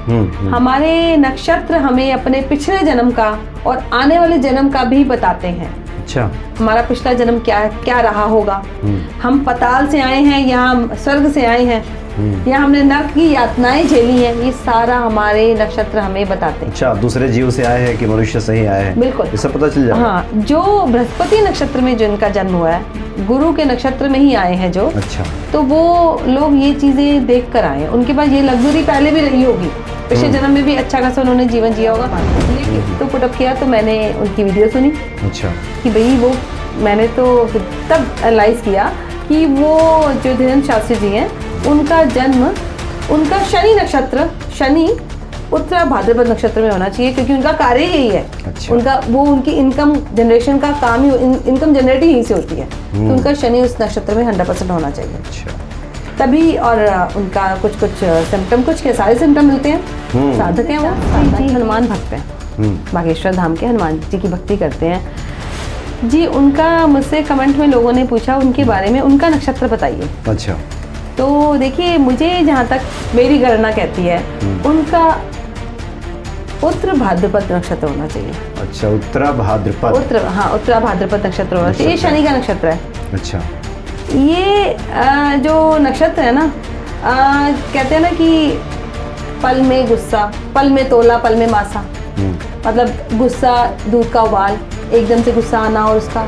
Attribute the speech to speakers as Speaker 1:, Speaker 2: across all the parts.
Speaker 1: हमारे नक्षत्र हमें अपने पिछले जन्म का और आने वाले जन्म का भी बताते हैं।
Speaker 2: अच्छा।
Speaker 1: हमारा पिछला जन्म क्या रहा होगा, हम पताल से आए हैं या स्वर्ग से आए हैं, या हमने नर्क की यातनाएं झेली हैं, ये सारा हमारे नक्षत्र हमें बताते हैं।
Speaker 2: अच्छा, दूसरे जीव से आए हैं कि मनुष्य से ही आए हैं?
Speaker 1: बिल्कुल,
Speaker 2: ये सब पता चल जाएगा।
Speaker 1: हाँ, जो बृहस्पति नक्षत्र में जिनका जन्म हुआ है, गुरु के नक्षत्र में ही आए हैं जो,
Speaker 2: अच्छा,
Speaker 1: तो वो लोग ये चीजें देख कर आए हैं। उनके पास ये लग्जरी पहले भी रही होगी, पिछले जन्म में भी अच्छा खासा उन्होंने जीवन जिया होगा। तो पुटअप किया तो मैंने उनकी वीडियो सुनी।
Speaker 2: अच्छा।
Speaker 1: कि भाई वो, मैंने तो तब एनालाइज किया कि वो जो धीरेन्द्र शास्त्री जी हैं, उनका जन्म, उनका शनि नक्षत्र, शनि उत्तरा भाद्रपद नक्षत्र में होना चाहिए, क्योंकि उनका कार्य यही है।
Speaker 2: अच्छा।
Speaker 1: उनका वो उनकी इनकम जनरेशन का काम ही, इनकम जनरेट ही यहीं से होती है, तो उनका शनि उस नक्षत्र में 100% होना चाहिए।
Speaker 2: अच्छा।
Speaker 1: तभी, और उनका कुछ सिम्टम, कुछ के सारे सिम्टम मिलते हैं। साधक हैं वो, जी हनुमान भक्त हैं, बागेश्वर धाम के हनुमान जी की भक्ति करते हैं जी। उनका मुझसे कमेंट में लोगों ने पूछा उनके बारे में, उनका नक्षत्र बताइए।
Speaker 2: अच्छा।
Speaker 1: तो देखिए, मुझे जहाँ तक मेरी गणना कहती है, उनका उत्तर भाद्रपद नक्षत्र होना चाहिए।
Speaker 2: अच्छा, उत्तरा भाद्रपद।
Speaker 1: उत्तरा भाद्रपद नक्षत्र होना चाहिए। ये शनि का नक्षत्र है।
Speaker 2: अच्छा।
Speaker 1: ये जो नक्षत्र है ना, कहते हैं ना कि पल में गुस्सा, पल में तोला, पल में मासा। मतलब गुस्सा, दूध का उबाल, एकदम से गुस्सा आना और उसका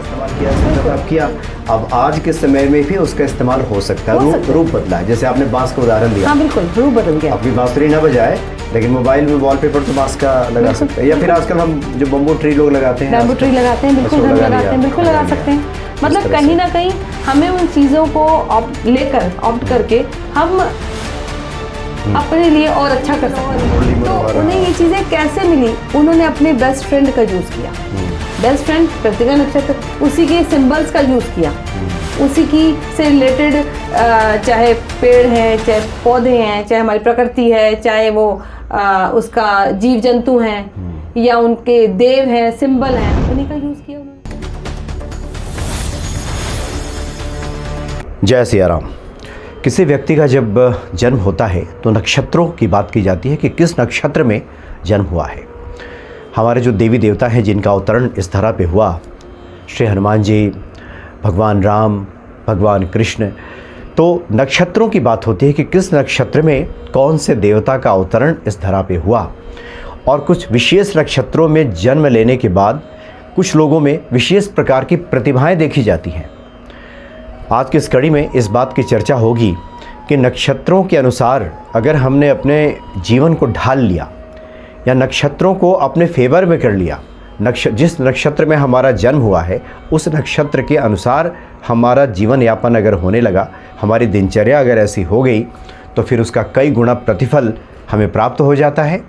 Speaker 2: किया। अब आज के समय में भी उसका इस्तेमाल हो सकता है, रूप बदला है। जैसे आपने बांस का उदाहरण दिया।
Speaker 1: हाँ बिल्कुल, रूप बदल गया।
Speaker 2: अपनी बांसुरी ना बजाए, लेकिन मोबाइल में वॉलपेपर तो बांस का लगा सकते हैं, या फिर आजकल हम जो बम्बू ट्री लोग लगाते हैं,
Speaker 1: बैम्बू ट्री लगाते हैं, बिल्कुल लगाते हैं, बिल्कुल लगा सकते हैं। मतलब कहीं ना कहीं हमें उन चीज़ों को ऑप्ट करके हम अपने लिए और अच्छा कर सकते हैं। तो उन्हें ये चीज़ें कैसे मिली? उन्होंने अपने बेस्ट फ्रेंड का यूज़ किया। बेस्ट फ्रेंड कृत्तिका नक्षत्र, उसी के सिंबल्स का यूज़ किया, उसी की से रिलेटेड, चाहे पेड़ हैं, चाहे पौधे हैं, चाहे हमारी प्रकृति है, चाहे वो उसका जीव जंतु हैं, या उनके देव हैं, सिंबल हैं, उन्हीं का यूज़ किया उन्होंने।
Speaker 2: जय सिया राम। किसी व्यक्ति का जब जन्म होता है तो नक्षत्रों की बात की जाती है कि किस नक्षत्र में जन्म हुआ है। हमारे जो देवी देवता हैं जिनका अवतरण इस धरा पे हुआ, श्री हनुमान जी, भगवान राम, भगवान कृष्ण, तो नक्षत्रों की बात होती है कि किस नक्षत्र में कौन से देवता का अवतरण इस धरा पे हुआ। और कुछ विशेष नक्षत्रों में जन्म लेने के बाद कुछ लोगों में विशेष प्रकार की प्रतिभाएं देखी जाती हैं। आज की इस कड़ी में इस बात की चर्चा होगी कि नक्षत्रों के अनुसार अगर हमने अपने जीवन को ढाल लिया या नक्षत्रों को अपने फेवर में कर लिया, जिस नक्षत्र में हमारा जन्म हुआ है उस नक्षत्र के अनुसार हमारा जीवन यापन अगर होने लगा, हमारी दिनचर्या अगर ऐसी हो गई, तो फिर उसका कई गुना प्रतिफल हमें प्राप्त हो जाता है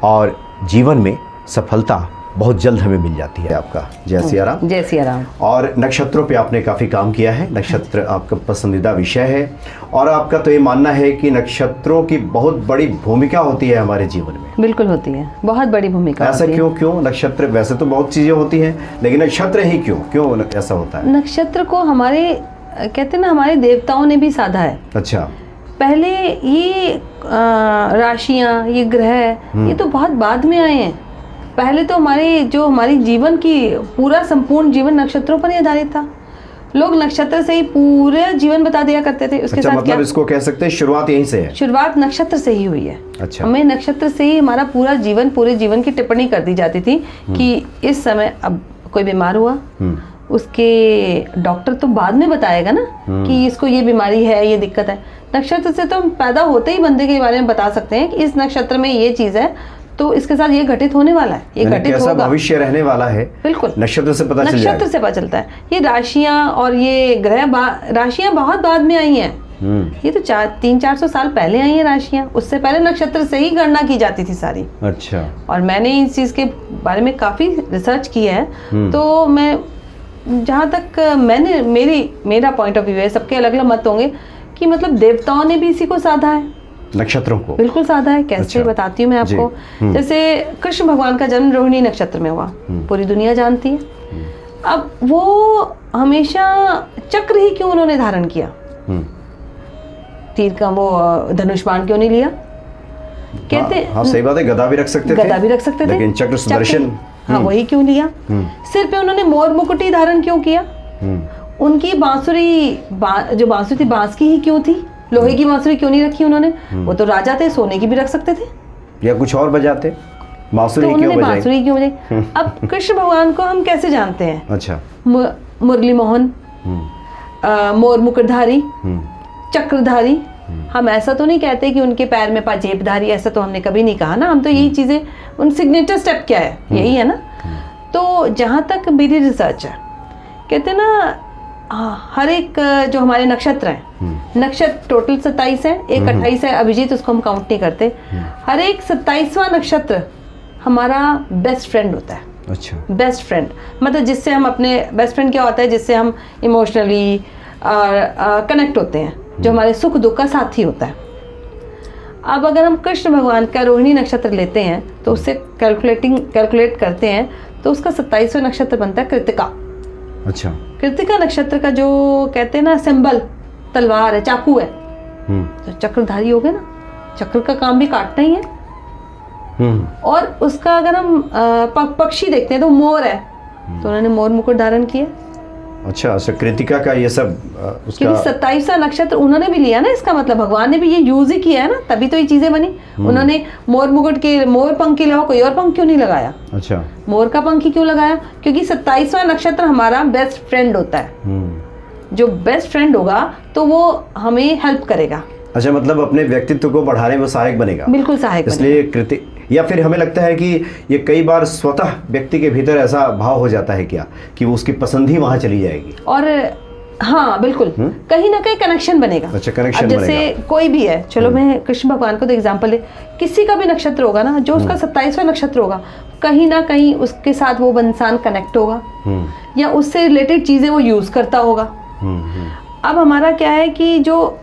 Speaker 2: और जीवन में सफलता बहुत जल्द हमें मिल जाती है। आपका जय सिया राम।
Speaker 1: जय सिया राम।
Speaker 2: और नक्षत्रों पे आपने काफ़ी काम किया है, नक्षत्र आपका पसंदीदा विषय है, और आपका तो ये मानना है कि नक्षत्रों की बहुत बड़ी भूमिका होती है हमारे जीवन में।
Speaker 1: बिल्कुल होती है, बहुत बड़ी भूमिका।
Speaker 2: ऐसा क्यों नक्षत्र? वैसे तो बहुत चीज़ें होती हैं, लेकिन नक्षत्र ही क्यों ऐसा होता है?
Speaker 1: नक्षत्र को हमारे, कहते हैं ना, हमारे देवताओं ने भी साधा है।
Speaker 2: अच्छा।
Speaker 1: पहले ये राशियाँ, ये ग्रह, ये तो बहुत बाद में आए हैं। पहले तो हमारी जीवन की पूरा संपूर्ण जीवन नक्षत्रों पर ही आधारित था। लोग नक्षत्र से ही पूरे जीवन बता दिया करते थे। उसके साथ
Speaker 2: मतलब इसको कह सकते हैं शुरुआत यहीं से है? शुरुआत
Speaker 1: नक्षत्र से ही हुई है।
Speaker 2: अच्छा।
Speaker 1: हमें नक्षत्र से ही हमारा पूरे जीवन की टिप्पणी कर दी जाती थी कि इस समय अब कोई बीमार हुआ, उसके डॉक्टर तो बाद में बताएगा ना कि इसको ये बीमारी है, ये दिक्कत है। नक्षत्र से तो हम पैदा होते ही बंदे के बारे में बता सकते हैं कि इस नक्षत्र में ये चीज़ है, तो इसके साथ ये घटित होने वाला है, ये घटित होगा,
Speaker 2: भविष्य रहने वाला है।
Speaker 1: बिल्कुल,
Speaker 2: नक्षत्र से पता चल जाएगा।
Speaker 1: नक्षत्र से पता चलता है। ये राशियां और ये ग्रह, राशियां बहुत बाद में आई हैं। ये तो 300-400 साल पहले आई हैं राशियां। उससे पहले नक्षत्र से ही गणना की जाती थी सारी।
Speaker 2: अच्छा।
Speaker 1: और मैंने इस चीज़ के बारे में काफ़ी रिसर्च की है। तो मैं, जहाँ तक मेरा पॉइंट ऑफ व्यू है, सबके अलग अलग मत होंगे, कि मतलब देवताओं ने भी इसी को साधा है,
Speaker 2: नक्षत्रों को।
Speaker 1: बिल्कुल साधा है। कैसे? अच्छा। बताती हूँ मैं आपको। जैसे कृष्ण भगवान का जन्म रोहिणी नक्षत्र में हुआ, पूरी दुनिया जानती है। अब वो हमेशा चक्र ही क्यों उन्होंने धारण किया? तीर का वो धनुष बाण क्यों नहीं लिया? कहते
Speaker 2: हाँ सही बात है, गदा भी रख सकते थे,
Speaker 1: गदा भी रख सकते थे,
Speaker 2: लेकिन चक्र सुदर्शन
Speaker 1: हाँ वही क्यों लिया? सिर पे उन्होंने मोर मुकुटी धारण क्यों किया? उनकी बांसुरी जो बांसुरी थी बांस की ही क्यों थी? लोहे की बांसुरी क्यों नहीं रखी उन्होंने? वो तो राजा थे, सोने की भी रख सकते थे,
Speaker 2: या कुछ और बजाते, बांसुरी
Speaker 1: तो
Speaker 2: क्यों
Speaker 1: उन्होंने
Speaker 2: बजाई?
Speaker 1: बांसुरी क्यों बजाई? अब कृष्ण भगवान को हम कैसे जानते हैं?
Speaker 2: अच्छा,
Speaker 1: मुरली मोहन, मोर मुकुटधारी, चक्रधारी। हम ऐसा तो नहीं कहते कि उनके पैर में पाजेबधारी, ऐसा तो हमने कभी नहीं कहा ना। हम तो यही चीजें, उन सिग्नेचर स्टेप क्या है यही है ना। तो जहाँ तक मेरी रिसर्च है, कहते हैं ना हर एक जो हमारे नक्षत्र हैं, नक्षत्र टोटल 27 है, एक 28 है अभिजीत, उसको हम काउंट नहीं करते। हर एक 27वां नक्षत्र हमारा बेस्ट फ्रेंड होता है।
Speaker 2: अच्छा,
Speaker 1: बेस्ट फ्रेंड मतलब जिससे हम अपने, बेस्ट फ्रेंड क्या होता है? जिससे हम इमोशनली कनेक्ट होते हैं, जो हमारे सुख दुख का साथी होता है। अब अगर हम कृष्ण भगवान का रोहिणी नक्षत्र लेते हैं तो उससे कैलकुलेट करते हैं तो उसका 27वां नक्षत्र बनता है कृतिका।
Speaker 2: अच्छा,
Speaker 1: कृतिका नक्षत्र का जो कहते हैं ना सिंबल तलवार है, चाकू है, तो चक्रधारी हो गए ना, चक्र का काम भी काटना ही है। और उसका अगर हम पक्षी देखते हैं तो मोर है, तो उन्होंने मोर मुकुट धारण किया।
Speaker 2: अच्छा, कृतिका का ये सब उसका,
Speaker 1: क्योंकि 27वां नक्षत्र उन्होंने भी लिया ना, इसका मतलब भगवान ने भी ये यूज ही किया है ना, तभी तो ये चीजें बनी। उन्होंने मोर मुकुट के मोर पंख के अलावा कोई और पंख क्यों नहीं लगाया?
Speaker 2: अच्छा,
Speaker 1: मोर का पंख ही क्यों लगाया? क्योंकि 27वां नक्षत्र हमारा बेस्ट फ्रेंड होता है। जो बेस्ट फ्रेंड होगा तो वो हमें हेल्प करेगा।
Speaker 2: अच्छा, मतलब अपने व्यक्तित्व को बढ़ाने में सहायक बनेगा।
Speaker 1: बिल्कुल सहायक
Speaker 2: इसलिए कृति, या फिर हमें लगता है कि ये कई बार स्वतः व्यक्ति के भीतर ऐसा भाव हो जाता है क्या कि वो उसकी पसंद ही वहां चली जाएगी?
Speaker 1: और हाँ बिल्कुल, कहीं ना कहीं कनेक्शन बनेगा।
Speaker 2: अच्छा, कनेक्शन
Speaker 1: अब जैसे
Speaker 2: बनेगा।
Speaker 1: कोई भी है, चलो मैं कृष्ण भगवान को तो एग्जांपल है, किसी का भी नक्षत्र होगा ना, जो उसका 27वां नक्षत्र होगा, कहीं ना कहीं उसके साथ वो इंसान कनेक्ट होगा या उससे रिलेटेड चीजें वो यूज करता होगा। अब हमारा क्या है कि जो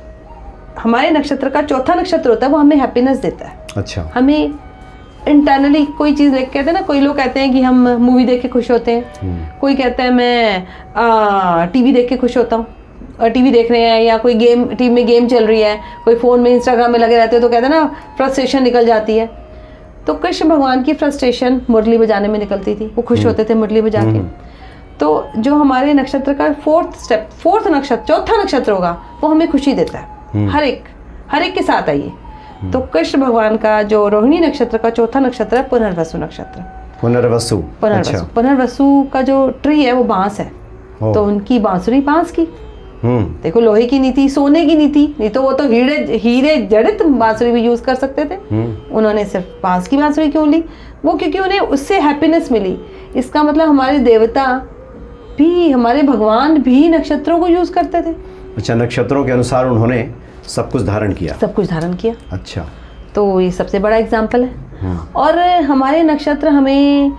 Speaker 1: हमारे नक्षत्र का चौथा नक्षत्र होता है वो हमें हैप्पीनेस देता है।
Speaker 2: अच्छा,
Speaker 1: हमें इंटरनली कोई चीज़ देख, कहते हैं ना, कोई लोग कहते हैं कि हम मूवी देख के खुश होते हैं, कोई कहता है मैं टीवी देख के खुश होता हूँ, टीवी देख रहे हैं या कोई गेम, टीवी में गेम चल रही है, कोई फ़ोन में इंस्टाग्राम में लगे रहते हैं, तो कहते हैं ना फ्रस्ट्रेशन निकल जाती है। तो कृष्ण भगवान की फ्रस्ट्रेशन मुरली बजाने में निकलती थी, वो खुश होते थे मुरली बजा के। तो जो हमारे नक्षत्र का फोर्थ नक्षत्र, चौथा नक्षत्र होगा, वो हमें खुशी देता है। हर एक के साथ आइए। तो कृष्ण भगवान का जो रोहिणी नक्षत्र का चौथा नक्षत्र है पुनर्वसु नक्षत्र।
Speaker 2: पुनर्वसु, अच्छा।
Speaker 1: पुनर्वसु का जो ट्री है वो बांस है, तो उनकी बांसुरी बांस की। देखो, लोहे की नहीं थी, सोने की नहीं थी, नहीं तो वो तो हीरे जड़ित बांसुरी भी यूज कर सकते थे। उन्होंने सिर्फ बांस की बांसुरी क्यों ली? वो क्योंकि उन्हें उससे हैप्पीनेस मिली। इसका मतलब हमारे देवता भी, हमारे भगवान भी नक्षत्रों को यूज करते थे।
Speaker 2: अच्छा, नक्षत्रों के अनुसार उन्होंने सब कुछ धारण किया।
Speaker 1: सब कुछ धारण किया।
Speaker 2: अच्छा,
Speaker 1: तो ये सबसे बड़ा एग्जाम्पल है। और हमारे नक्षत्र हमें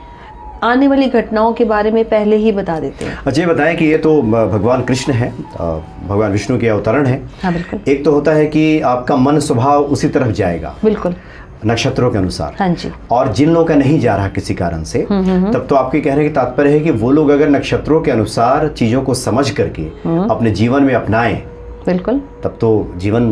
Speaker 1: आने वाली घटनाओं के बारे में पहले ही बता देते हैं।
Speaker 2: अच्छा, ये बताएं कि ये तो भगवान कृष्ण है, भगवान विष्णु के अवतरण है।
Speaker 1: हाँ बिल्कुल।
Speaker 2: एक तो होता है कि आपका मन स्वभाव उसी तरफ जाएगा,
Speaker 1: बिल्कुल,
Speaker 2: नक्षत्रों के अनुसार।
Speaker 1: हाँ जी।
Speaker 2: और जिन लोगों का नहीं जा रहा किसी कारण से, तब तो आपके कहने की तात्पर्य है कि वो लोग अगर नक्षत्रों के अनुसार चीजों को समझ करके अपने जीवन में अपनाएं,
Speaker 1: बिल्कुल,
Speaker 2: तब तो जीवन,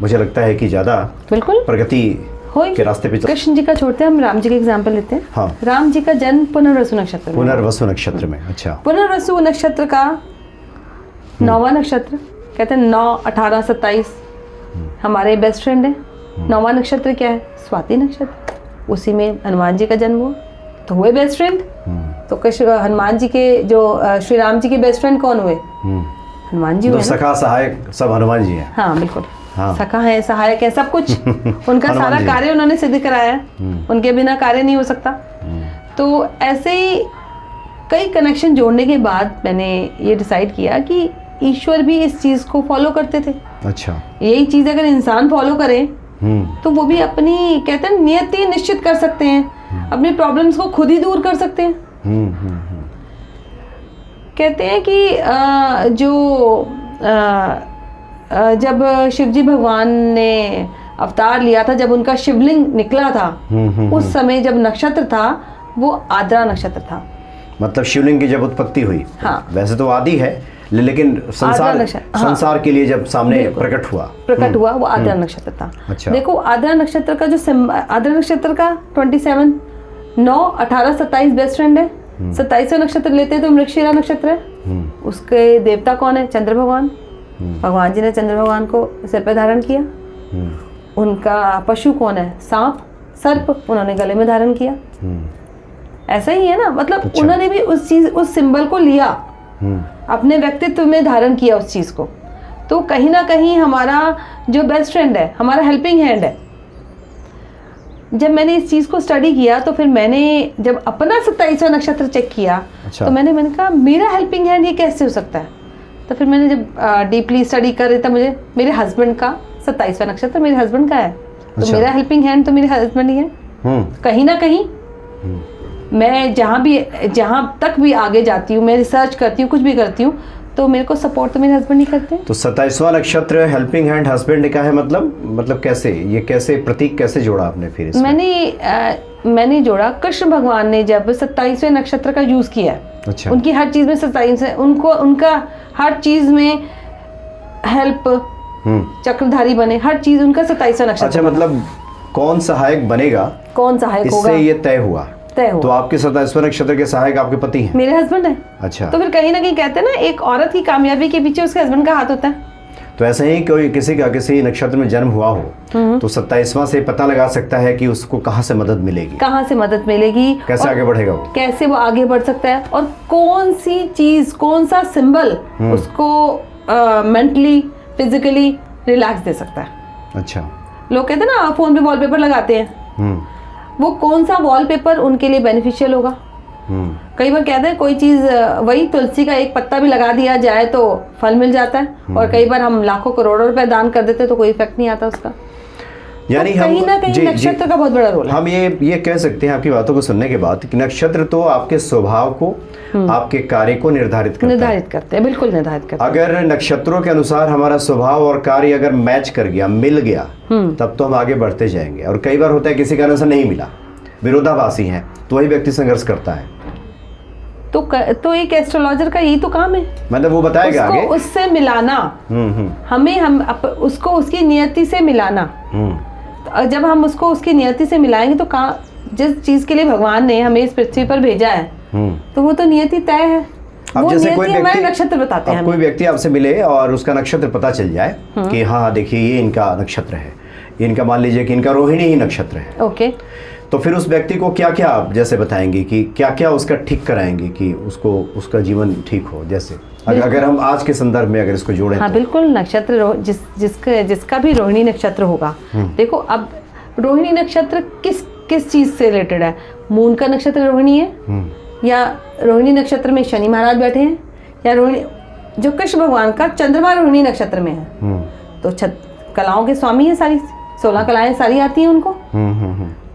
Speaker 2: मुझे लगता है कि ज्यादा
Speaker 1: बिल्कुल
Speaker 2: प्रगति के रास्ते पे।
Speaker 1: कृष्ण जी का छोड़ते हैं, हम राम जी का एग्जाम्पल लेते हैं।
Speaker 2: हाँ।
Speaker 1: राम जी का जन्म पुनर्वसु नक्षत्र में।
Speaker 2: पुनर्वसु नक्षत्र में। अच्छा,
Speaker 1: पुनर्वसु नक्षत्र का 9वां नक्षत्र, कहते हैं 9, 18, 27 हमारे बेस्ट फ्रेंड है। 9वां नक्षत्र क्या है? स्वाति नक्षत्र। उसी में हनुमान जी का जन्म हुआ, तो हुए बेस्ट फ्रेंड। तो कृष्ण, हनुमान जी के जो श्री राम जी के बेस्ट फ्रेंड कौन हुए? हनुमान जी हुए ना।
Speaker 2: सखा सहायक सब हनुमान जी हैं।
Speaker 1: हाँ बिल्कुल,
Speaker 2: हाँ।
Speaker 1: सखा है, सहायक है, सब कुछ उनका सारा कार्य उन्होंने सिद्ध कराया है। उनके बिना कार्य नहीं हो सकता। तो ऐसे ही कई कनेक्शन जोड़ने के बाद मैंने ये डिसाइड किया कि ईश्वर भी इस चीज को फॉलो करते थे।
Speaker 2: अच्छा,
Speaker 1: यही चीज अगर इंसान फॉलो करे तो वो भी अपनी, कहते हैं, नियति निश्चित कर सकते हैं, अपनी प्रॉब्लम्स को खुद ही दूर कर सकते हैं। कहते हैं कि जब शिवजी भगवान ने अवतार लिया था, जब उनका शिवलिंग निकला था, उस समय जब नक्षत्र था वो आद्रा नक्षत्र था।
Speaker 2: मतलब शिवलिंग की जब उत्पत्ति हुई।
Speaker 1: हाँ।
Speaker 2: वैसे तो आदि है, लेकिन संसार संसार के लिए जब सामने प्रकट हुआ
Speaker 1: वो आद्रा नक्षत्र था।
Speaker 2: अच्छा।
Speaker 1: देखो आद्रा नक्षत्र का जो आद्रा नक्षत्र का 27 9 18 27 बेस्ट फ्रेंड है। 27वां नक्षत्र लेते हैं तो मृगशिरा नक्षत्र है। उसके देवता कौन है? चंद्र भगवान। भगवान जी ने चंद्र भगवान को सिर पर धारण किया। उनका पशु कौन है? सांप, सर्प, उन्होंने गले में धारण किया। ऐसा ही है ना, मतलब
Speaker 2: अच्छा।
Speaker 1: उन्होंने भी उस सिंबल को लिया, अपने व्यक्तित्व में धारण किया उस चीज को। तो कहीं ना कहीं हमारा जो बेस्ट फ्रेंड है, हमारा हेल्पिंग हैंड है। जब मैंने इस चीज को स्टडी किया तो फिर मैंने जब अपना 27वां नक्षत्र चेक किया। अच्छा। तो मैंने कहा मेरा हेल्पिंग हैंड ये कैसे हो सकता है? तो फिर मैंने जब डीपली स्टडी कर रही था, मुझे मेरे हस्बैंड का 27वां नक्षत्र मेरे हस्बैंड का है। तो
Speaker 2: अच्छा।
Speaker 1: मेरा हेल्पिंग हैंड तो मेरे हस्बैंड ही है। कहीं ना कहीं मैं जहाँ तक भी आगे जाती हूँ, मैं रिसर्च करती हूँ, कुछ भी करती हूँ, तो मेरे को सपोर्ट तो मेरे हस्बैंड ही करते हैं।
Speaker 2: तो 27वां नक्षत्र हेल्पिंग हैंड हस्बैंड का है, मतलब कैसे, ये कैसे प्रतीक कैसे जोड़ा आपने फिर इसमें?
Speaker 1: मैंने जोड़ा, कृष्ण भगवान ने जब 27वें नक्षत्र का यूज किया।
Speaker 2: अच्छा।
Speaker 1: उनकी हर चीज में 27 उनका हर चीज में हेल्प, चक्रधारी बने, हर चीज उनका 27वां नक्षत्र।
Speaker 2: अच्छा, मतलब कौन सहायक बनेगा,
Speaker 1: कौन सहायक होगा,
Speaker 2: इससे ये तय हुआ। तो आपके 27वें नक्षत्र के सहायक आपके पति हैं? मेरे
Speaker 1: हस्बैंड है।
Speaker 2: अच्छा।
Speaker 1: तो फिर कहीं ना कहीं कहते हैं ना, एक औरत की कामयाबी के पीछे उसके हस्बैंड का हाथ होता है।
Speaker 2: तो ऐसे ही कोई किसी नक्षत्र में जन्म हुआ हो तो 27वां से पता लगा सकता है कि उसको कहाँ से मदद मिलेगी, कैसे आगे बढ़ेगा वो,
Speaker 1: कैसे वो आगे बढ़ सकता है, और कौन सी चीज, कौन सा सिंबल उसको मेंटली फिजिकली रिलैक्स दे सकता है।
Speaker 2: अच्छा।
Speaker 1: लोग कहते हैं ना फोन पे वॉलपेपर लगाते हैं, वो कौन सा वॉलपेपर उनके लिए बेनिफिशियल होगा। कई बार कहते हैं कोई चीज, वही तुलसी का एक पत्ता भी लगा दिया जाए तो फल मिल जाता है, और कई बार हम लाखों करोड़ों रुपए दान कर देते तो कोई इफेक्ट नहीं आता उसका।
Speaker 2: यानी
Speaker 1: तो कहीं ना कहीं नक्षत्र का बहुत बड़ा रोल है।
Speaker 2: हम ये कह सकते हैं आपकी बातों को सुनने के बाद कि नक्षत्र तो आपके स्वभाव को, आपके कार्य को निर्धारित करते हैं। बिल्कुल निर्धारित करते हैं। अगर नक्षत्रों के अनुसार हमारा स्वभाव और कार्य अगर मैच कर गया, मिल गया, तब तो हम आगे बढ़ते जाएंगे। और कई बार होता है किसी कारण से नहीं मिला, विरोधाभासी है, तो वही व्यक्ति संघर्ष करता है।
Speaker 1: तो एक एस्ट्रोलॉजर का यही तो काम है,
Speaker 2: मतलब वो बताएगा आगे,
Speaker 1: उससे मिलाना, उसको उसकी नियति से मिलाना। जब हम उसको उसकी नियति से मिलाएंगे तो जिस चीज के लिए भगवान ने हमें इस पृथ्वी पर भेजा है, तो वो तो नियति तय है।
Speaker 2: अब जैसे कोई व्यक्ति,
Speaker 1: नक्षत्र बताते हैं,
Speaker 2: कोई व्यक्ति आपसे मिले और उसका नक्षत्र पता चल जाए कि हाँ देखिए ये इनका नक्षत्र है, इनका मान लीजिए कि इनका रोहिणी ही नक्षत्र है।
Speaker 1: ओके।
Speaker 2: तो फिर उस व्यक्ति को क्या क्या आप जैसे बताएंगे कि क्या क्या उसका ठीक कराएंगे कि उसका जीवन ठीक हो? जैसे अगर हम आज के संदर्भ में अगर इसको जोड़ें।
Speaker 1: हाँ तो। बिल्कुल, नक्षत्र जिसका भी रोहिणी नक्षत्र होगा, देखो अब रोहिणी नक्षत्र किस चीज से रिलेटेड है? मून का नक्षत्र रोहिणी है, या रोहिणी नक्षत्र में शनि महाराज बैठे हैं, या रोहिणी जो कृष्ण भगवान का चंद्रमा रोहिणी नक्षत्र में है, तो कलाओं के स्वामी है, सारी 16 कलाएं सारी आती हैं उनको।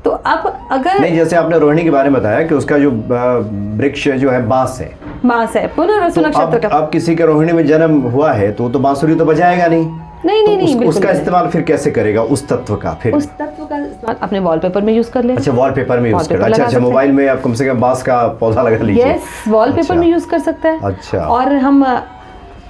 Speaker 1: तो अब अगर
Speaker 2: नहीं, जैसे आपने रोहिणी के बारे में बताया कि उसका जो वृक्ष जो है बांस है
Speaker 1: पुनर्वसु नक्षत्र का।
Speaker 2: अब किसी के रोहिणी में जन्म हुआ है तो बांसुरी तो बजाएगा नहीं। उसका इस्तेमाल फिर कैसे करेगा उस तत्व का? फिर उस तत्व का इस्तेमाल
Speaker 1: अपने वॉलपेपर में यूज कर ले।
Speaker 2: अच्छा, वॉलपेपर में यूज कर। अच्छा, मोबाइल में आप कम से कम बांस का पौधा लगा लीजिए।
Speaker 1: यस, वॉलपेपर में यूज कर सकता है।
Speaker 2: अच्छा।
Speaker 1: और हम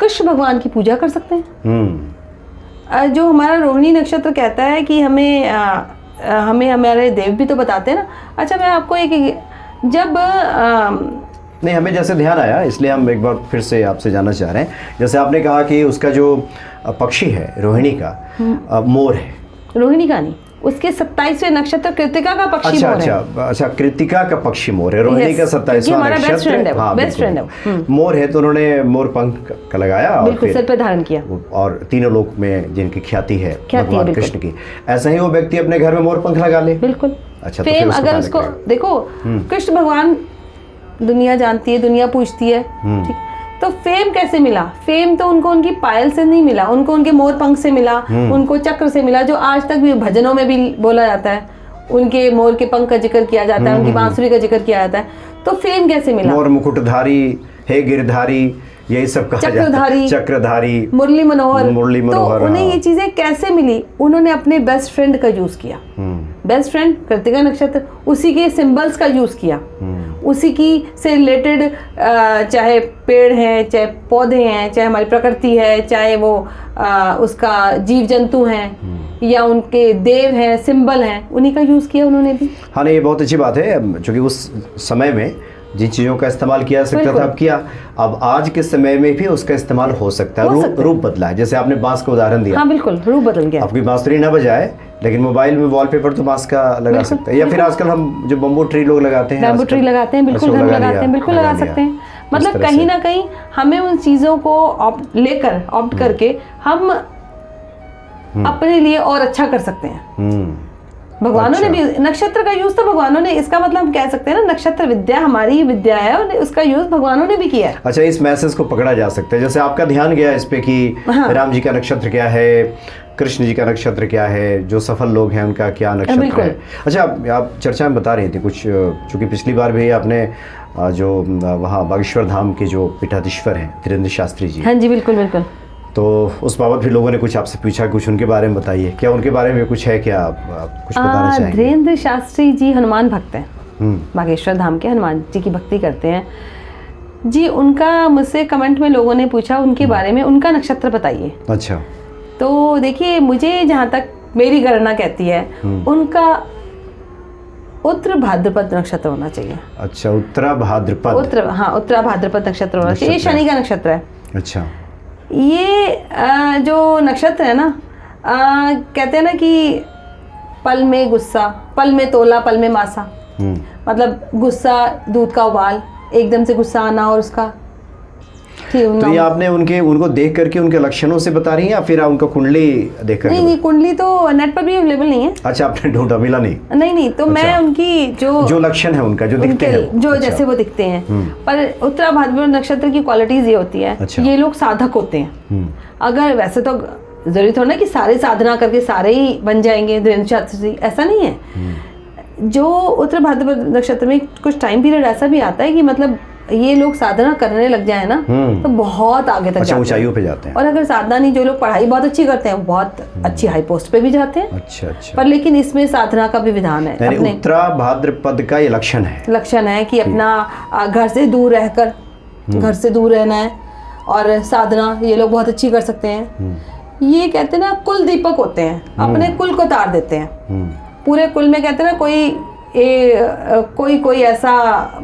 Speaker 1: कृष्ण भगवान की पूजा कर सकते हैं। जो हमारा रोहिणी नक्षत्र कहता है कि हमें हमारे देव भी तो बताते हैं ना। अच्छा, मैं आपको जब
Speaker 2: नहीं, हमें जैसे ध्यान आया इसलिए हम एक बार फिर से आपसे जानना चाह रहे हैं। जैसे आपने कहा कि उसका जो पक्षी है रोहिणी का, मोर है।
Speaker 1: रोहिणी का नहीं, उसके 27वें नक्षत्र कृतिका का पक्षी मोर है।
Speaker 2: अच्छा, कृतिका का पक्षी मोर है। रोहिणी का 27वां नक्षत्र
Speaker 1: बेस्ट फ्रेंड है,
Speaker 2: मोर है। तो उन्होंने मोर पंख का लगाया और
Speaker 1: बिल्कुल सिर पे धारण किया,
Speaker 2: और तीनों लोक में जिनकी ख्याति है भगवान कृष्ण की, ऐसा ही वो व्यक्ति अपने घर में मोर पंख लगा ले।
Speaker 1: बिल्कुल।
Speaker 2: अच्छा,
Speaker 1: फेम अगर उसको देखो, कृष्ण भगवान दुनिया जानती है, दुनिया पूछती है, ठीक। तो फेम कैसे मिला? फेम तो उनको उनकी पायल से नहीं मिला, उनको उनके मोर पंख से मिला, उनको चक्र से मिला, जो आज तक भी भजनों में भी बोला जाता है। उनके मोर के पंख का जिक्र किया जाता है, उनकी बांसुरी का जिक्र किया जाता है। तो फेम कैसे मिला?
Speaker 2: मोर मुकुटधारी है, गिरधारी, यही सब कहा जाता है। चक्रधारी,
Speaker 1: मुरली मनोहर। तो उन्हें
Speaker 2: हाँ।
Speaker 1: ये चीजें कैसे मिली? उन्होंने अपने बेस्ट फ्रेंड का यूज किया। बेस्ट फ्रेंड कृतिका नक्षत्र, उसी के सिंबल्स का यूज किया, उसी की से रिलेटेड, चाहे पेड़ हैं, चाहे पौधे हैं, चाहे हमारी प्रकृति है, चाहे वो उसका जीव जंतु हैं या उनके देव हैं, सिंबल हैं, उन्हीं का यूज़ किया उन्होंने भी।
Speaker 2: हाँ नहीं, ये बहुत अच्छी बात है, क्योंकि उस समय में जिन चीज़ों का इस्तेमाल किया जा सकता था अब किया, अब आज के समय में भी उसका इस्तेमाल हो सकता है, रूप बदला है। जैसे आपने बांस का उदाहरण दिया,
Speaker 1: हाँ बिल्कुल, रूप बदल गया।
Speaker 2: आपकी बांसुरी ना बजाए लेकिन मोबाइल में वॉलपेपर तो बांस का लगा सकते हैं, या फिर आजकल हम जो बम्बू ट्री लोग लगाते हैं,
Speaker 1: बैम्बू ट्री लगाते हैं, बिल्कुल घर में लगाते हैं, बिल्कुल लगा सकते हैं। मतलब कहीं ना कहीं हमें उन चीज़ों को ऑप्ट करके हम अपने लिए और अच्छा कर सकते हैं। भगवानों ने भी नक्षत्र का यूज तो भगवानों ने, इसका मतलब हम कह सकते हैं ना, नक्षत्र विद्या हमारी विद्या है और उसका यूज भगवानों ने भी किया है।
Speaker 2: अच्छा, इस मैसेज को पकड़ा जा सकता है, जैसे आपका ध्यान गया इस पे कि राम जी का नक्षत्र क्या है, कृष्ण जी का नक्षत्र क्या है, जो सफल लोग हैं उनका क्या नक्षत्र है। अच्छा, आप चर्चा में बता रही थी कुछ, चूँकि पिछली बार भी आपने जो वहाँ बागेश्वर धाम के जो पीठाधीश्वर हैं धीरेन्द्र शास्त्री जी,
Speaker 1: हाँ जी बिल्कुल बिल्कुल,
Speaker 2: तो उस बाबत भी लोगों ने कुछ आपसे पूछा, कुछ उनके बारे में बताइए, क्या उनके बारे में कुछ है, क्या आप कुछ बताना चाहेंगे?
Speaker 1: धीरेन्द्र शास्त्री जी हनुमान भक्त हैं, बागेश्वर धाम के हनुमान जी की भक्ति करते हैं जी। उनका मुझसे कमेंट में लोगों ने पूछा उनके बारे में, उनका नक्षत्र बताइए।
Speaker 2: अच्छा,
Speaker 1: तो देखिए, मुझे जहाँ तक मेरी गणना कहती है उनका उत्तर भाद्रपद नक्षत्र होना चाहिए।
Speaker 2: अच्छा, उत्तरा भाद्रपद,
Speaker 1: हाँ उत्तरा भाद्रपद नक्षत्र होना चाहिए। ये शनि का नक्षत्र है। अच्छा, ये जो नक्षत्र है ना, कहते हैं ना कि पल में गुस्सा, पल में तोला, पल में मासा। मतलब गुस्सा, दूध का उबाल, एकदम से गुस्सा आना और उसका
Speaker 2: तो ये आपने उनको देख करके उनके लक्षणों से बता रही हैं या फिर उनका कुंडली देख करके?
Speaker 1: नहीं, कुंडली तो नेट पर भी अवेलेबल नहीं है।
Speaker 2: अच्छा, आपने ढूंढा, मिला नहीं?
Speaker 1: नहीं, तो मैं उनकी जो
Speaker 2: लक्षण है उनका, जो दिखते हैं,
Speaker 1: जो जैसे वो दिखते हैं, पर उत्तरा भाद्रपद नक्षत्र की क्वालिटीज ये होती है, ये लोग साधक होते हैं। अगर वैसे तो जरूरी थोड़ा ना कि सारे साधना करके सारे ही बन जाएंगे धीरेन्द्र शास्त्री, ऐसा नहीं है। जो उत्तरा भाद्रपद नक्षत्र में कुछ टाइम पीरियड ऐसा भी आता है कि मतलब ये लोग साधना करने लग जाए ना तो बहुत आगे तक
Speaker 2: ऊंचाइयों पे जाते हैं।
Speaker 1: और अगर साधना नहीं, जो लोग पढ़ाई बहुत अच्छी करते हैं बहुत अच्छी हाई पोस्ट पे भी जाते हैं।
Speaker 2: अच्छा,
Speaker 1: पर लेकिन इसमें साधना का भी विधान है।
Speaker 2: अपने उत्तरा भाद्रपद का ये लक्षण है
Speaker 1: कि अपना घर से दूर रहकर, घर से दूर रहना है और साधना ये लोग बहुत अच्छी कर सकते हैं। ये कहते हैं ना, कुल दीपक होते हैं, अपने कुल को तार देते हैं। पूरे कुल में कहते हैं ना, कोई ऐसा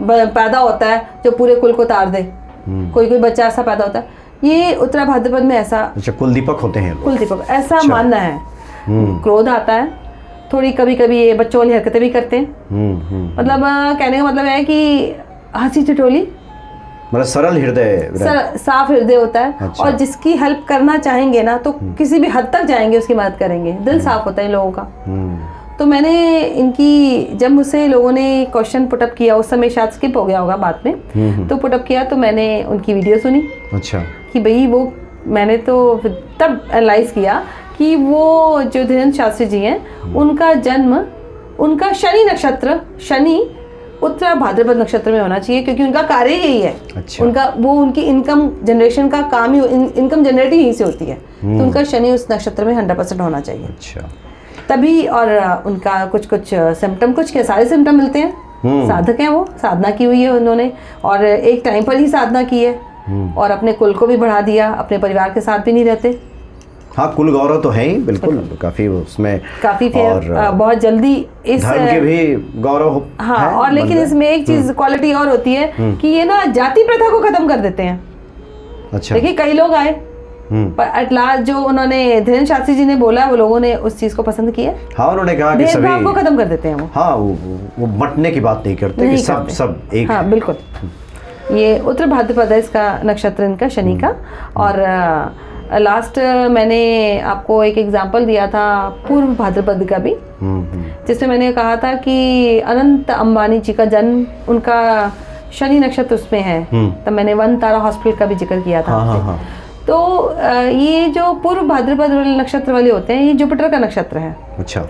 Speaker 1: पैदा होता है जो पूरे कुल को तार दे, कोई बच्चा ऐसा पैदा होता है। ये उत्तरा भाद्रपद में ऐसा,
Speaker 2: अच्छा, कुल दीपक होते हैं,
Speaker 1: कुल दीपक ऐसा मानना है। क्रोध आता है थोड़ी, कभी कभी ये बच्चों वाली हरकतें भी करते हैं। मतलब कहने का मतलब है कि हंसी ठिठोली,
Speaker 2: मतलब सरल हृदय,
Speaker 1: साफ हृदय होता है। अच्छा। और जिसकी हेल्प करना चाहेंगे ना तो किसी भी हद तक जाएंगे, उसकी मदद करेंगे। दिल साफ होता है इन लोगों का। तो मैंने इनकी, जब मुझसे लोगों ने क्वेश्चन पुटअप किया, उस समय शायद स्किप हो गया होगा बाद में, तो पुटअप किया तो मैंने उनकी वीडियो सुनी। अच्छा, कि भाई वो मैंने तो तब एनालाइज किया कि वो जो धीरेन्द्र शास्त्री जी हैं, उनका जन्म, उनका शनि नक्षत्र, शनि उत्तरा भाद्रपद नक्षत्र में होना चाहिए, क्योंकि उनका कार्य यही है। अच्छा। उनकी इनकम जनरेशन का काम ही, इनकम जनरेटिंग यहीं से होती है। तो उनका शनि उस नक्षत्र में 100% होना चाहिए। अच्छा, तभी। और उनका कुछ सिम्टम, कुछ क्या सारे सिम्टम मिलते हैं। साधक हैं वो, साधना की हुई है उन्होंने, और एक टाइम पर ही साधना की है, और अपने कुल को भी बढ़ा दिया, अपने परिवार के साथ भी नहीं रहते।
Speaker 2: हाँ, कुल गौरव तो है ही, बिल्कुल, काफी उसमें
Speaker 1: काफी और बहुत जल्दी इस
Speaker 2: धर्म के भी गौरव।
Speaker 1: हाँ, और लेकिन इसमें एक चीज क्वालिटी और होती है कि ये ना जाति प्रथा को खत्म कर देते हैं। अच्छा, देखिए कई लोग आए, पर एट लास्ट जो उन्होंने धीरेन्द्र शास्त्री जी ने बोला, वो लोगों ने उस चीज को पसंद किया।
Speaker 2: हाँ, उन्होंने कहा कि सभी
Speaker 1: को खत्म कर देते हैं वो।
Speaker 2: हाँ, वो बंटने की बात नहीं करते, कि सब एक।
Speaker 1: हाँ बिल्कुल, ये उत्तर भाद्रपद है इसका नक्षत्र, इनका शनि का। और लास्ट मैंने आपको एक एग्जांपल दिया था पूर्व भाद्रपद का भी, जिसमें मैंने कहा था कि अनंत अंबानी जी का जन्म, उनका शनि नक्षत्र उसमें है। तब मैंने वन तारा हॉस्पिटल का भी जिक्र किया था। हाँ। तो ये जो पूर्व भाद्रपद नक्षत्र वाले होते हैं, ये जुपिटर का नक्षत्र है। अच्छा,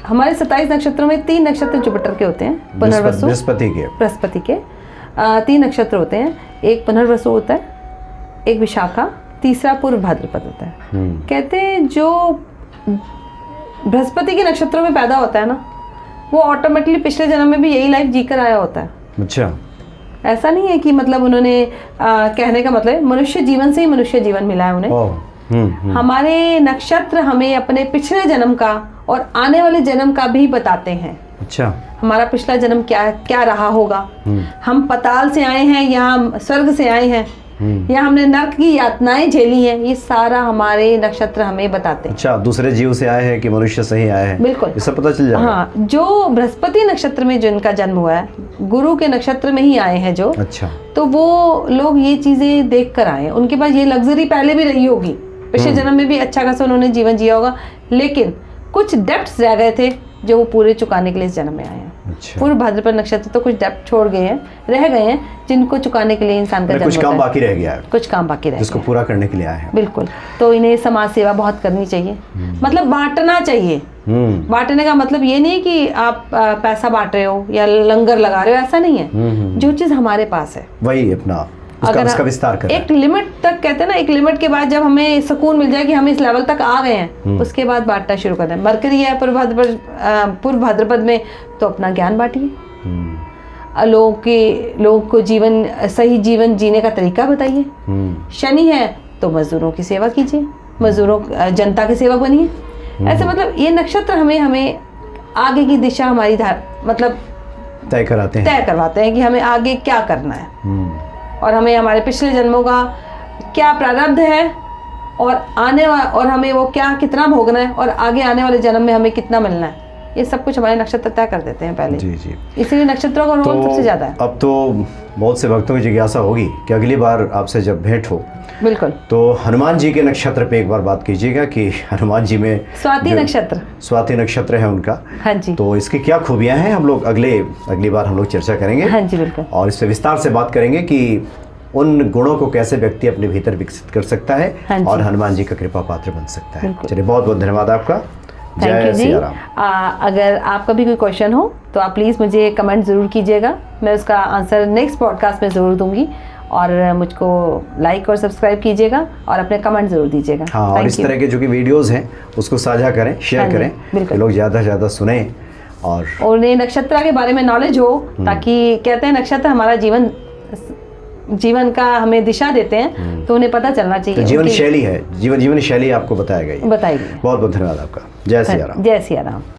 Speaker 1: हमारे 27 नक्षत्रों में 3 नक्षत्र जुपिटर के होते हैं, पुनर्वसु, बृहस्पति के 3 नक्षत्र होते हैं। एक पुनर्वसु होता है, एक विशाखा, तीसरा पूर्व भाद्रपद होता है। कहते हैं जो बृहस्पति के नक्षत्रों में पैदा होता है ना, वो ऑटोमेटिकली पिछले जन्म में भी यही लाइफ जीकर आया होता है।
Speaker 2: अच्छा।
Speaker 1: ऐसा नहीं है कि मतलब उन्होंने कहने का मतलब मनुष्य जीवन से ही मनुष्य जीवन मिला है उन्हें। हमारे नक्षत्र हमें अपने पिछले जन्म का और आने वाले जन्म का भी बताते हैं।
Speaker 2: अच्छा।
Speaker 1: हमारा पिछला जन्म क्या क्या रहा होगा, हम पताल से आए हैं या हम स्वर्ग से आए हैं, या हमने नर्क की यातनाएं झेली हैं, ये सारा हमारे नक्षत्र हमें बताते हैं।
Speaker 2: अच्छा, दूसरे जीव से आए हैं कि मनुष्य से ही आए हैं,
Speaker 1: बिल्कुल
Speaker 2: ये सब पता चल जाएगा।
Speaker 1: हाँ, जो बृहस्पति नक्षत्र में जिनका जन्म हुआ है, गुरु के नक्षत्र में ही आए हैं जो,
Speaker 2: अच्छा,
Speaker 1: तो वो लोग ये चीजें देख कर आए हैं। उनके पास ये लग्जरी पहले भी रही होगी, पिछले जन्म में भी अच्छा खासा उन्होंने जीवन जिया होगा, लेकिन कुछ डेप्थ्स रह गए थे जो वो पूरे चुकाने के लिए इस जन्म में आए हैं।
Speaker 2: अच्छा।
Speaker 1: पूर्व भाद्रपद नक्षत्र तो कुछ डेप्थ छोड़ गए हैं, रह गए हैं, जिनको चुकाने के लिए इंसान का जन्म
Speaker 2: कुछ
Speaker 1: होता
Speaker 2: काम
Speaker 1: है।
Speaker 2: बाकी रह गया है,
Speaker 1: कुछ काम बाकी रह
Speaker 2: जिसको
Speaker 1: गया है।
Speaker 2: पूरा करने के लिए आए हैं।
Speaker 1: बिल्कुल, तो इन्हें समाज सेवा बहुत करनी चाहिए, मतलब बांटना चाहिए। बांटने का मतलब ये नहीं कि आप पैसा बांट रहे हो या लंगर लगा रहे हो, ऐसा नहीं है। जो चीज हमारे पास है
Speaker 2: वही अपना
Speaker 1: अगर
Speaker 2: उसका विस्तार करना
Speaker 1: एक लिमिट तक, कहते हैं ना, एक लिमिट के बाद जब हमें सुकून मिल जाए कि हम इस लेवल तक आ गए हैं, उसके बाद बांटना शुरू कर दें। मरकरी है पूर्व भाद्रपद में, तो अपना ज्ञान बांटिए, लोगों को सही जीवन जीने का तरीका बताइए। शनि है तो मजदूरों की सेवा कीजिए, जनता के सेवक बनिए। ऐसे मतलब ये नक्षत्र हमें आगे की दिशा हमारी मतलब
Speaker 2: तय
Speaker 1: करवाते हैं कि हमें आगे क्या करना है, और हमें हमारे पिछले जन्मों का क्या प्रारब्ध है, और हमें वो क्या कितना भोगना है, और आगे आने वाले जन्म में हमें कितना मिलना है, ये सब कुछ हमारे नक्षत्र तय कर देते हैं पहले।
Speaker 2: जी।
Speaker 1: इसलिए नक्षत्रों का रोल सबसे ज्यादा है।
Speaker 2: अब तो बहुत से भक्तों की जिज्ञासा होगी कि अगली बार आपसे जब भेंट हो,
Speaker 1: बिल्कुल,
Speaker 2: तो हनुमान जी के नक्षत्र पे एक बार बात कीजिएगा कि हनुमान जी में
Speaker 1: स्वाति नक्षत्र
Speaker 2: है उनका।
Speaker 1: हाँ जी।
Speaker 2: तो इसकी क्या खूबियां हैं, हम लोग अगली बार हम लोग चर्चा करेंगे।
Speaker 1: हाँ जी, बिल्कुल।
Speaker 2: और इससे विस्तार से बात करेंगे कि उन गुणों को कैसे व्यक्ति अपने भीतर विकसित कर सकता है,
Speaker 1: हाँ,
Speaker 2: और हनुमान जी का कृपा पात्र बन सकता है।
Speaker 1: बिल्कुल।
Speaker 2: चलिए, बहुत बहुत धन्यवाद आपका।
Speaker 1: थैंक यू जी।
Speaker 2: सिया राम।
Speaker 1: अगर आपका भी कोई क्वेश्चन हो तो आप प्लीज़ मुझे कमेंट ज़रूर कीजिएगा, मैं उसका आंसर नेक्स्ट पॉडकास्ट में ज़रूर दूंगी। और मुझको लाइक और सब्सक्राइब कीजिएगा और अपने कमेंट ज़रूर दीजिएगा।
Speaker 2: हाँ, और इस तरह के जो कि वीडियोज़ हैं उसको साझा करें, शेयर करें,
Speaker 1: बिल्कुल,
Speaker 2: लोग ज़्यादा से ज़्यादा सुने और
Speaker 1: उन्हें नक्षत्र के बारे में नॉलेज हो, ताकि कहते हैं नक्षत्र हमारा जीवन का हमें दिशा देते हैं, तो उन्हें पता चलना चाहिए।
Speaker 2: तो जीवन शैली है, जीवन शैली आपको बताएगी।
Speaker 1: बहुत बहुत
Speaker 2: धन्यवाद आपका। जय सिया राम।
Speaker 1: जय सिया राम।